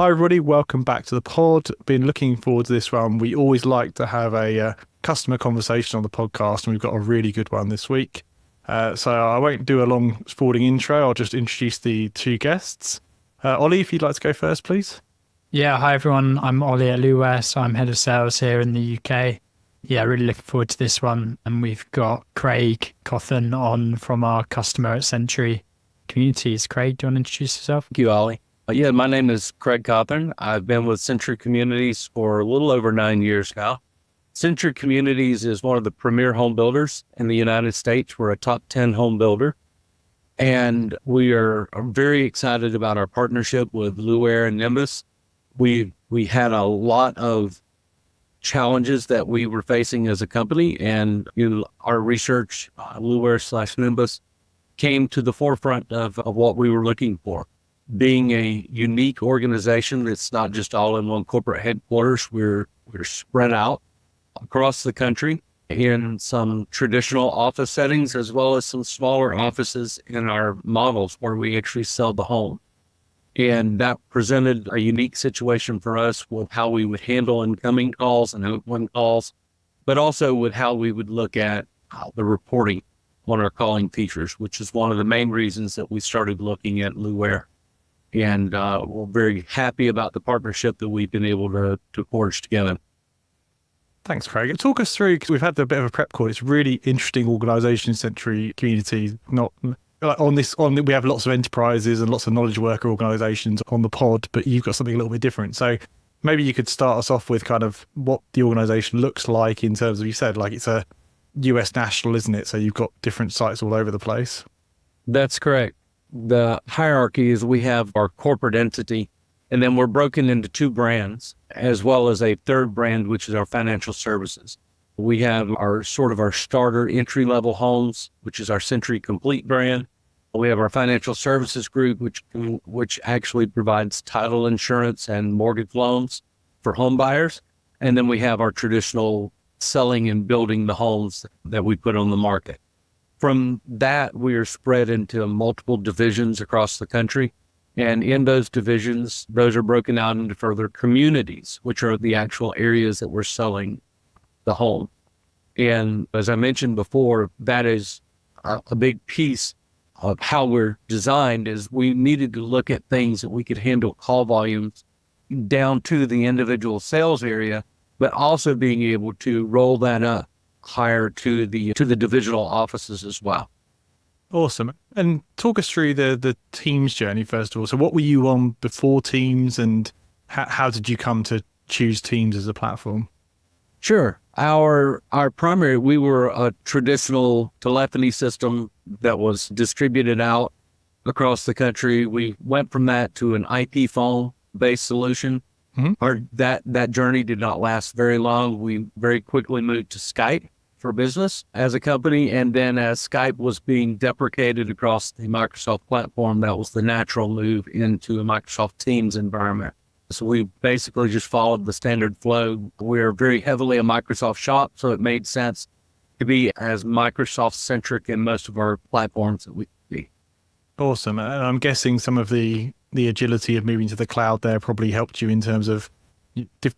Hi everybody, welcome back to the pod. Been looking forward to this one. We always like to have a customer conversation on the podcast, and we've got a really good one this week. So I won't do a long sporting intro. I'll just introduce the two guests. Ollie, if you'd like to go first, please. Yeah, hi everyone. I'm Ollie at Luware, so I'm head of sales here in the UK. Yeah, really looking forward to this one. And we've got Craig Cothern on from our customer at Century Communities. Craig, do you want to introduce yourself? Thank you, Ollie. Yeah, my name is Craig Cothern. I've been with Century Communities for a little over 9 years now. Century Communities is one of the premier home builders in the United States. We're a top 10 home builder. And we are very excited about our partnership with Luware and Nimbus. We had a lot of challenges that we were facing as a company, and our research, Luware/Nimbus, came to the forefront of what we were looking for. Being a unique organization that's not just all in one corporate headquarters, we're spread out across the country in some traditional office settings, as well as some smaller offices in our models where we actually sell the home. And that presented a unique situation for us with how we would handle incoming calls and outgoing calls, but also with how we would look at the reporting on our calling features, which is one of the main reasons that we started looking at Luware. And we're very happy about the partnership that we've been able to forge together. Thanks, Craig. Talk us through, because we've had a bit of a prep call. It's a really interesting organisation, Century Communities. Not like we have lots of enterprises and lots of knowledge worker organisations on the pod, but you've got something a little bit different. So maybe you could start us off with kind of what the organisation looks like in terms of, you said, like it's a US national, isn't it? So you've got different sites all over the place. That's correct. The hierarchy is we have our corporate entity, and then we're broken into two brands, as well as a third brand, which is our financial services. We have our starter entry-level homes, which is our Century Complete brand. We have our financial services group, which actually provides title insurance and mortgage loans for home buyers. And then we have our traditional selling and building the homes that we put on the market. From that, we are spread into multiple divisions across the country. And in those divisions, those are broken out into further communities, which are the actual areas that we're selling the home. And as I mentioned before, that is a big piece of how we're designed, is we needed to look at things that we could handle call volumes down to the individual sales area, but also being able to roll that up higher to the divisional offices as well. Awesome. And talk us through the Teams journey, first of all. So what were you on before Teams, and how did you come to choose Teams as a platform? Sure. Our primary, we were a traditional telephony system that was distributed out across the country. We went from that to an IP phone-based solution. Mm-hmm. That journey did not last very long. We very quickly moved to Skype for business as a company. And then as Skype was being deprecated across the Microsoft platform, that was the natural move into a Microsoft Teams environment. So we basically just followed the standard flow. We're very heavily a Microsoft shop, so it made sense to be as Microsoft-centric in most of our platforms that we could be. Awesome. And I'm guessing some of the agility of moving to the cloud there probably helped you in terms of,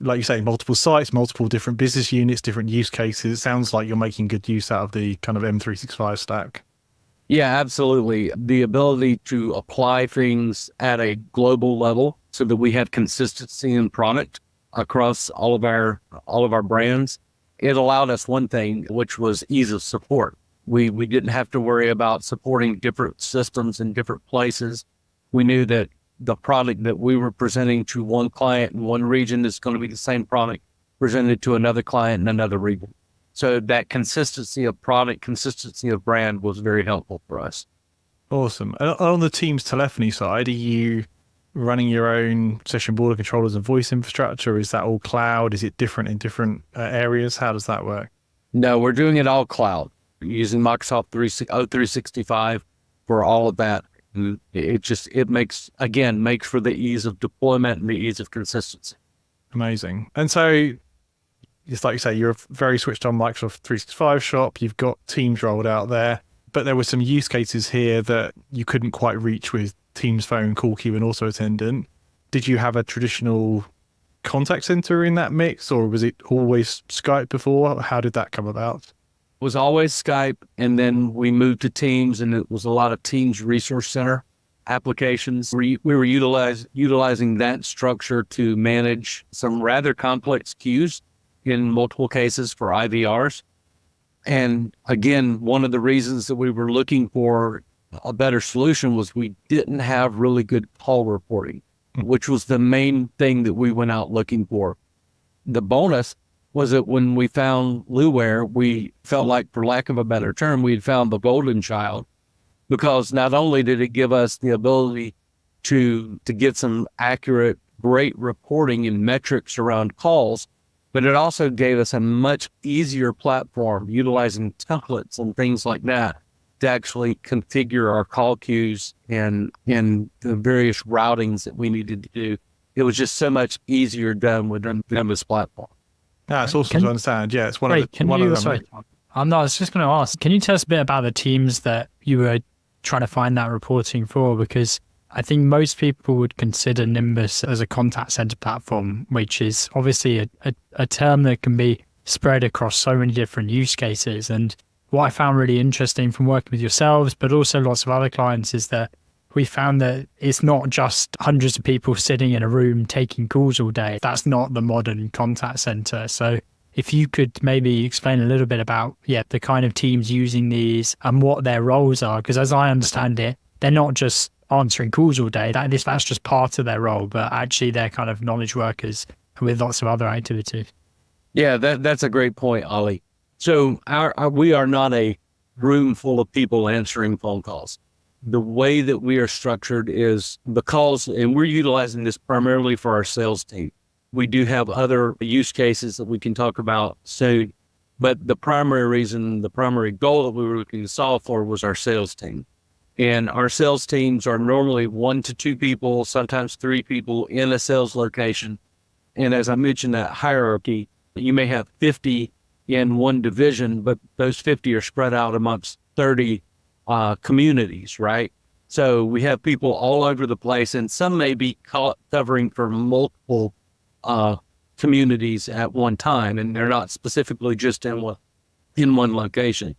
like you say, multiple sites, multiple different business units, different use cases. It sounds like you're making good use out of the kind of M365 stack. Yeah, absolutely. The ability to apply things at a global level so that we have consistency in product across all of our brands. It allowed us one thing, which was ease of support. We didn't have to worry about supporting different systems in different places. We knew that the product that we were presenting to one client in one region is going to be the same product presented to another client in another region. So that consistency of product, consistency of brand was very helpful for us. Awesome. And on the Teams telephony side, are you running your own session border controllers and voice infrastructure? Is that all cloud? Is it different in different areas? How does that work? No, we're doing it all cloud, using Microsoft 365 for all of that. It makes for the ease of deployment and the ease of consistency. Amazing. And so, just like you say, you're a very switched on Microsoft 365 shop. You've got Teams rolled out there, but there were some use cases here that you couldn't quite reach with Teams phone, call queue, and auto attendant. did you have a traditional contact center in that mix, or was it always Skype before? How did that come about? It was always Skype, and then we moved to Teams, and it was a lot of Teams Resource Center applications. We were utilizing that structure to manage some rather complex queues in multiple cases for IVRs. And again, one of the reasons that we were looking for a better solution was we didn't have really good call reporting, which was the main thing that we went out looking for. The bonus was that when we found Luware, we felt like, for lack of a better term, we had found the golden child, because not only did it give us the ability to get some accurate, great reporting and metrics around calls, but it also gave us a much easier platform utilizing templates and things like that to actually configure our call queues and the various routings that we needed to do. It was just so much easier done with the Nimbus platform. Yeah, it's awesome to understand. Yeah, it's one of them. No, I was just going to ask, can you tell us a bit about the teams that you were trying to find that reporting for? Because I think most people would consider Nimbus as a contact center platform, which is obviously a term that can be spread across so many different use cases. And what I found really interesting from working with yourselves, but also lots of other clients, is that we found that it's not just hundreds of people sitting in a room taking calls all day. That's not the modern contact center. So if you could maybe explain a little bit about, the kind of teams using these and what their roles are, because as I understand it, they're not just answering calls all day. That's just part of their role, but actually they're kind of knowledge workers with lots of other activities. Yeah, that's a great point, Ollie. So we are not a room full of people answering phone calls. The way that we are structured is the calls, and we're utilizing this primarily for our sales team. We do have other use cases that we can talk about soon, but the primary goal that we were looking to solve for was our sales team. And our sales teams are normally 1 to 2 people, sometimes 3 people in a sales location. And as I mentioned, that hierarchy, you may have 50 in one division, but those 50 are spread out amongst 30 communities, right? So we have people all over the place, and some may be covering for multiple communities at one time, and they're not specifically just in one location.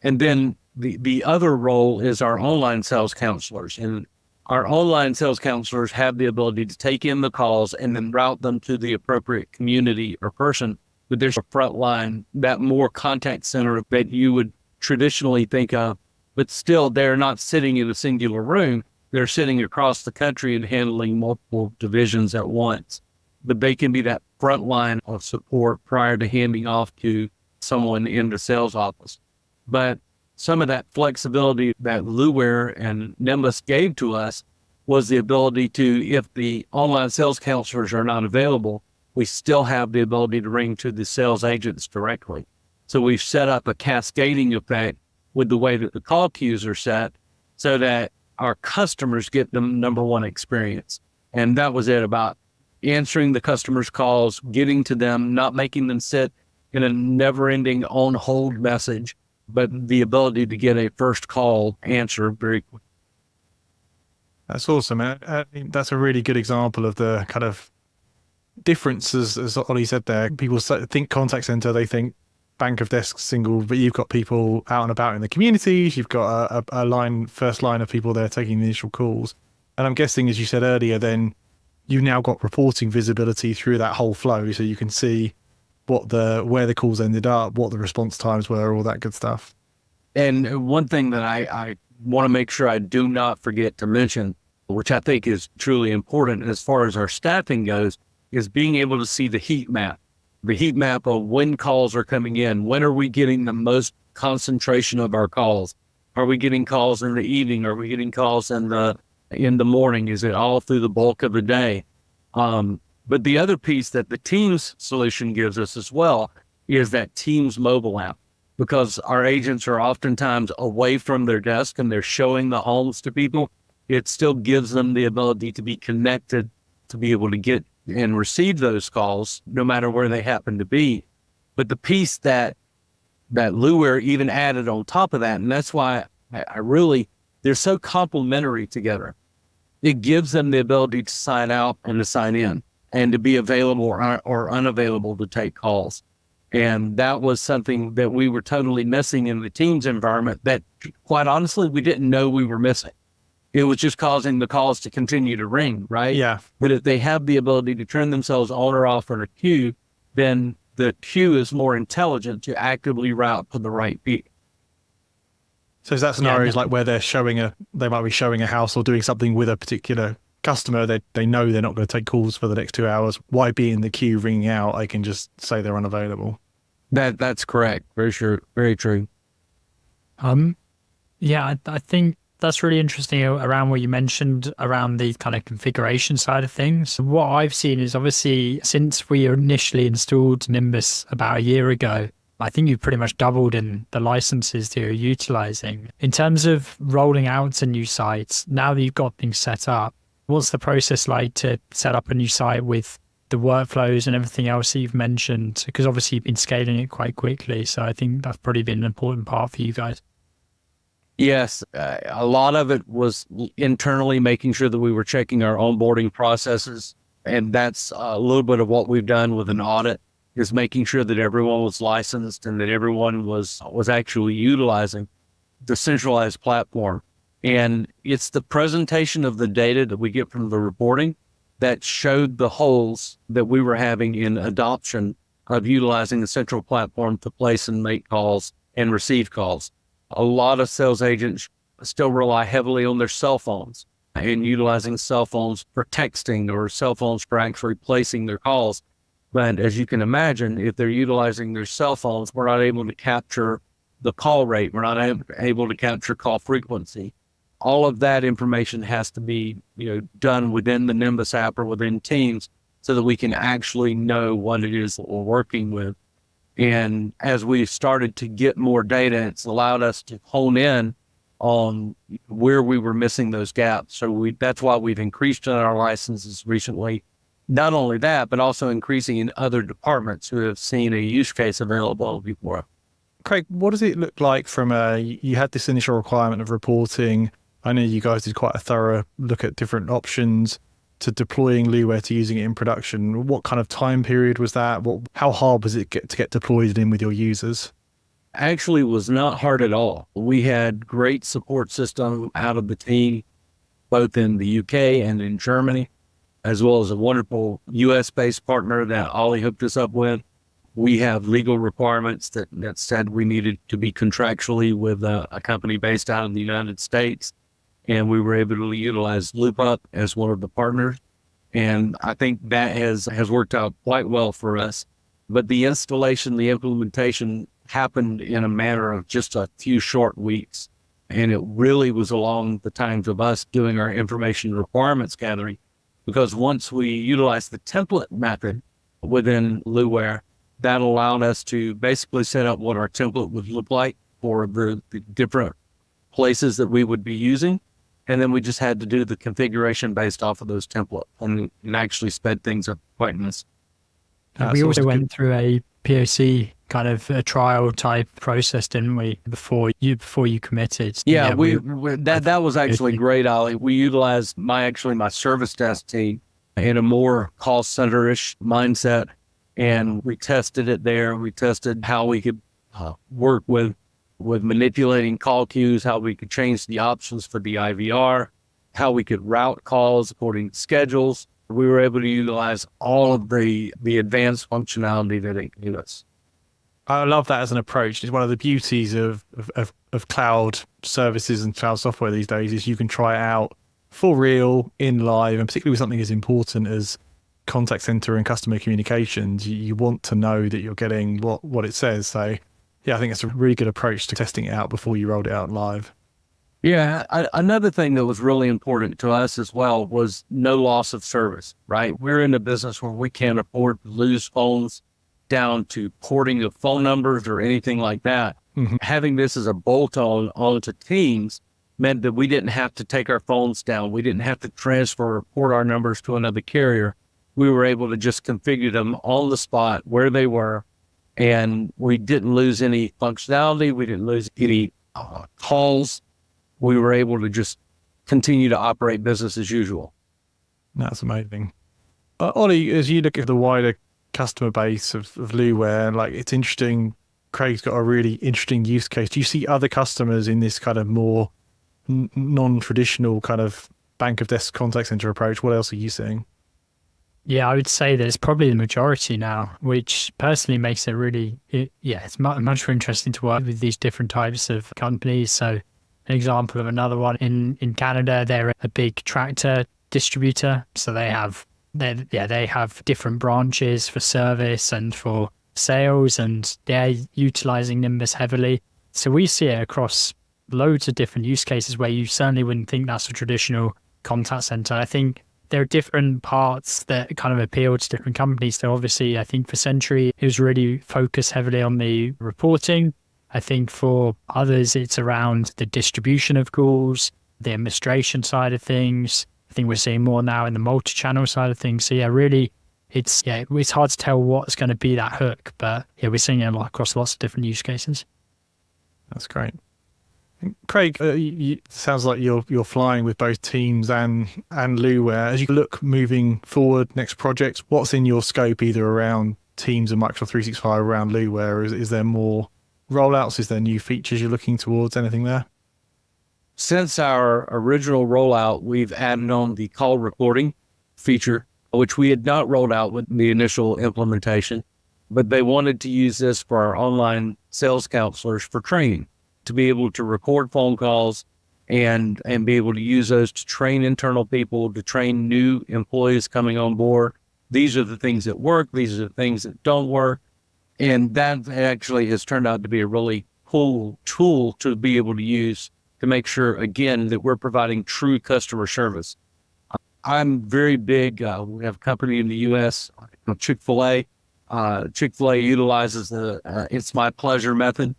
And then the other role is our online sales counselors, and our online sales counselors have the ability to take in the calls and then route them to the appropriate community or person. But there's a front line, that more contact center that you would traditionally think of, but still they're not sitting in a singular room. They're sitting across the country and handling multiple divisions at once. But they can be that front line of support prior to handing off to someone in the sales office. But some of that flexibility that Luware and Nimbus gave to us was the ability to, if the online sales counselors are not available, we still have the ability to ring to the sales agents directly. So we've set up a cascading effect with the way that the call queues are set so that our customers get the number one experience. And that was it, about answering the customers' calls, getting to them, not making them sit in a never-ending on hold message, but the ability to get a first call answer very quickly. That's awesome. I mean, that's a really good example of the kind of differences, as Ollie said there. People think contact center, they think bank of desks single, but you've got people out and about in the communities. You've got a first line of people there taking the initial calls. And I'm guessing, as you said earlier, then you've now got reporting visibility through that whole flow. So you can see where the calls ended up, what the response times were, all that good stuff. And one thing that I want to make sure I do not forget to mention, which I think is truly important as far as our staffing goes, is being able to see the heat map of when calls are coming in. When are we getting the most concentration of our calls? Are we getting calls in the evening? Are we getting calls in the morning? Is it all through the bulk of the day? But the other piece that the Teams solution gives us as well is that Teams mobile app, because our agents are oftentimes away from their desk and they're showing the homes to people. It still gives them the ability to be connected, to be able to get and receive those calls no matter where they happen to be. But the piece that Luware even added on top of that, and that's why they're so complementary together, it gives them the ability to sign out and to sign in and to be available or unavailable to take calls. And that was something that we were totally missing in the Teams environment that, quite honestly, we didn't know we were missing. It was just causing the calls to continue to ring, right? Yeah. But if they have the ability to turn themselves on or off in a queue, then the queue is more intelligent to actively route to the right people. So is that scenarios like where they might be showing a house or doing something with a particular customer, they know they're not going to take calls for the next 2 hours. Why be in the queue ringing out? I can just say they're unavailable. That's correct. Very sure. Very true. Yeah, I think that's really interesting around what you mentioned around the kind of configuration side of things. What I've seen is obviously since we initially installed Nimbus about a year ago, I think you've pretty much doubled in the licenses that you're utilizing. In terms of rolling out to new sites, now that you've got things set up, what's the process like to set up a new site with the workflows and everything else that you've mentioned? Because obviously you've been scaling it quite quickly. So I think that's probably been an important part for you guys. Yes, a lot of it was internally making sure that we were checking our onboarding processes. And that's a little bit of what we've done with an audit, is making sure that everyone was licensed and that everyone was actually utilizing the centralized platform. And it's the presentation of the data that we get from the reporting that showed the holes that we were having in adoption of utilizing the central platform to place and make calls and receive calls. A lot of sales agents still rely heavily on their cell phones and utilizing cell phones for texting or cell phones for actually placing their calls. But as you can imagine, if they're utilizing their cell phones, we're not able to capture the call rate. We're not able to capture call frequency. All of that information has to be, done within the Nimbus app or within Teams so that we can actually know what it is that we're working with. And as we've started to get more data, it's allowed us to hone in on where we were missing those gaps. So that's why we've increased in our licenses recently. Not only that, but also increasing in other departments who have seen a use case available before. Craig, what does it look like you had this initial requirement of reporting. I know you guys did quite a thorough look at different options to deploying Luware to using it in production. What kind of time period was that? How hard was it to get deployed in with your users? Actually, it was not hard at all. We had great support system out of the team, both in the UK and in Germany, as well as a wonderful US-based partner that Ollie hooked us up with. We have legal requirements that said we needed to be contractually with a company based out of the United States. And we were able to utilize LoopUp as one of the partners. And I think that has worked out quite well for us. But the installation, the implementation happened in a matter of just a few short weeks. And it really was along the times of us doing our information requirements gathering, because once we utilized the template method within Luware, that allowed us to basically set up what our template would look like for the different places that we would be using. And then we just had to do the configuration based off of those templates and actually sped things up quite nice. We also went through a POC kind of a trial type process, didn't we, before you committed? Yeah, that was actually great, Ollie. We utilized my service desk team in a more call center-ish mindset, and we tested it there. We tested how we could work with manipulating call queues, how we could change the options for the IVR, how we could route calls according to schedules. We were able to utilize all of the advanced functionality that it gave us. I love that as an approach. It's one of the beauties of cloud services and cloud software these days is you can try it out for real, in live, and particularly with something as important as contact center and customer communications, you want to know that you're getting what it says. So yeah, I think it's a really good approach to testing it out before you rolled it out live. Yeah. Another thing that was really important to us as well was no loss of service, right? We're in a business where we can't afford to lose phones down to porting of phone numbers or anything like that. Mm-hmm. Having this as a bolt-on onto Teams meant that we didn't have to take our phones down. We didn't have to transfer or port our numbers to another carrier. We were able to just configure them on the spot where they were. And we didn't lose any functionality. We didn't lose any calls. We were able to just continue to operate business as usual. That's amazing. Ollie, as you look at the wider customer base of Luware, like it's interesting, Craig's got a really interesting use case. Do you see other customers in this kind of more non-traditional kind of bank of desk contact center approach? What else are you seeing? Yeah, I would say that it's probably the majority now, which personally makes it really, it's much more interesting to work with these different types of companies. So an example of another one in Canada, they're a big tractor distributor. So they have different branches for service and for sales, and they're utilizing Nimbus heavily. So we see it across loads of different use cases where you certainly wouldn't think that's a traditional contact center. I think there are different parts that kind of appeal to different companies. So obviously, I think for Century, it was really focused heavily on the reporting. I think for others, it's around the distribution of calls, the administration side of things. I think we're seeing more now in the multi-channel side of things. So yeah, really, it's hard to tell what's going to be that hook, but yeah, we're seeing it across lots of different use cases. That's great. Craig, sounds like you're flying with both Teams and Luware. As you look moving forward, next projects, what's in your scope either around Teams and Microsoft 365 around Luware? Is there more rollouts? Is there new features you're looking towards? Anything there? Since our original rollout, we've added on the call recording feature, which we had not rolled out with the initial implementation, but they wanted to use this for our online sales counselors for training, to be able to record phone calls and be able to use those to train internal people, to train new employees coming on board. These are the things that work. These are the things that don't work. And that actually has turned out to be a really cool tool to be able to use to make sure, again, that we're providing true customer service. I'm very big. We have a company in the U.S., Chick-fil-A. Chick-fil-A utilizes the It's My Pleasure method.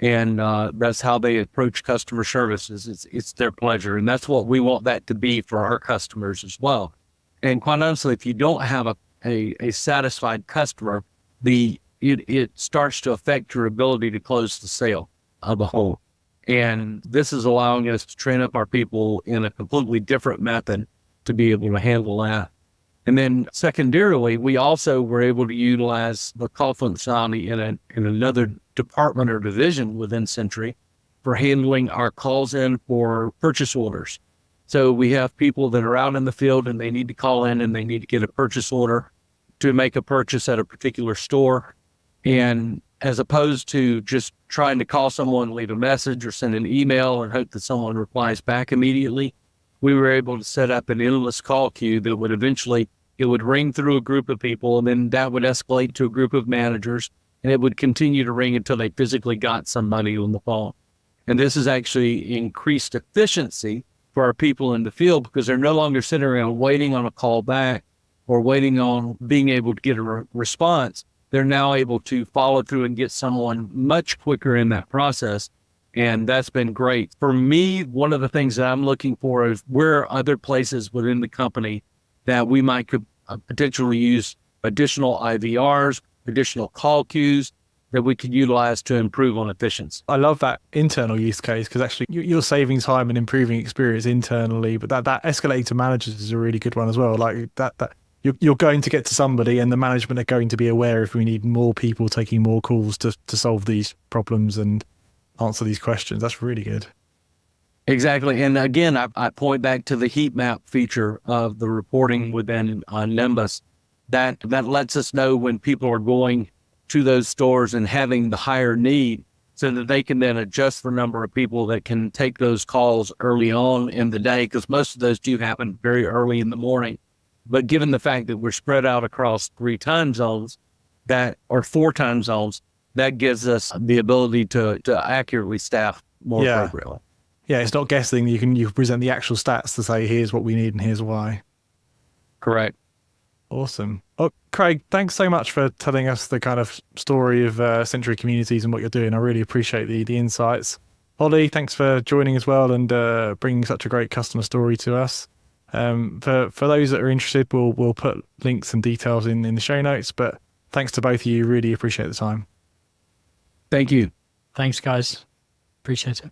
And that's how they approach customer services. It's their pleasure. And that's what we want that to be for our customers as well. And quite honestly, if you don't have a satisfied customer, it starts to affect your ability to close the sale of a whole. And this is allowing us to train up our people in a completely different method to be able to handle that. And then secondarily, we also were able to utilize the call functionality in another department or division within Century for handling our calls in for purchase orders. So we have people that are out in the field and they need to call in and they need to get a purchase order to make a purchase at a particular store. And as opposed to just trying to call someone, leave a message or send an email and hope that someone replies back immediately, we were able to set up an endless call queue that would eventually, it would ring through a group of people, and then that would escalate to a group of managers, and it would continue to ring until they physically got somebody on the phone. And this has actually increased efficiency for our people in the field because they're no longer sitting around waiting on a call back or waiting on being able to get a response. They're now able to follow through and get someone much quicker in that process. And that's been great. For me, one of the things that I'm looking for is where are other places within the company that we might could potentially use additional IVRs, additional call queues that we could utilize to improve on efficiency. I love that internal use case because actually you're saving time and improving experience internally, but that escalating to managers is a really good one as well. Like that you're going to get to somebody and the management are going to be aware if we need more people taking more calls to solve these problems and answer these questions. That's really good. Exactly. And again, I point back to the heat map feature of the reporting within Nimbus that lets us know when people are going to those stores and having the higher need so that they can then adjust the number of people that can take those calls early on in the day, because most of those do happen very early in the morning. But given the fact that we're spread out across 3 time zones or 4 time zones, that gives us the ability to accurately staff more appropriately. Yeah, it's not guessing. You can present the actual stats to say, here's what we need and here's why. Correct. Awesome. Oh, Craig, thanks so much for telling us the kind of story of Century Communities and what you're doing. I really appreciate the insights. Ollie, thanks for joining as well and bringing such a great customer story to us. For those that are interested, we'll put links and details in the show notes. But thanks to both of you. Really appreciate the time. Thank you. Thanks, guys. Appreciate it.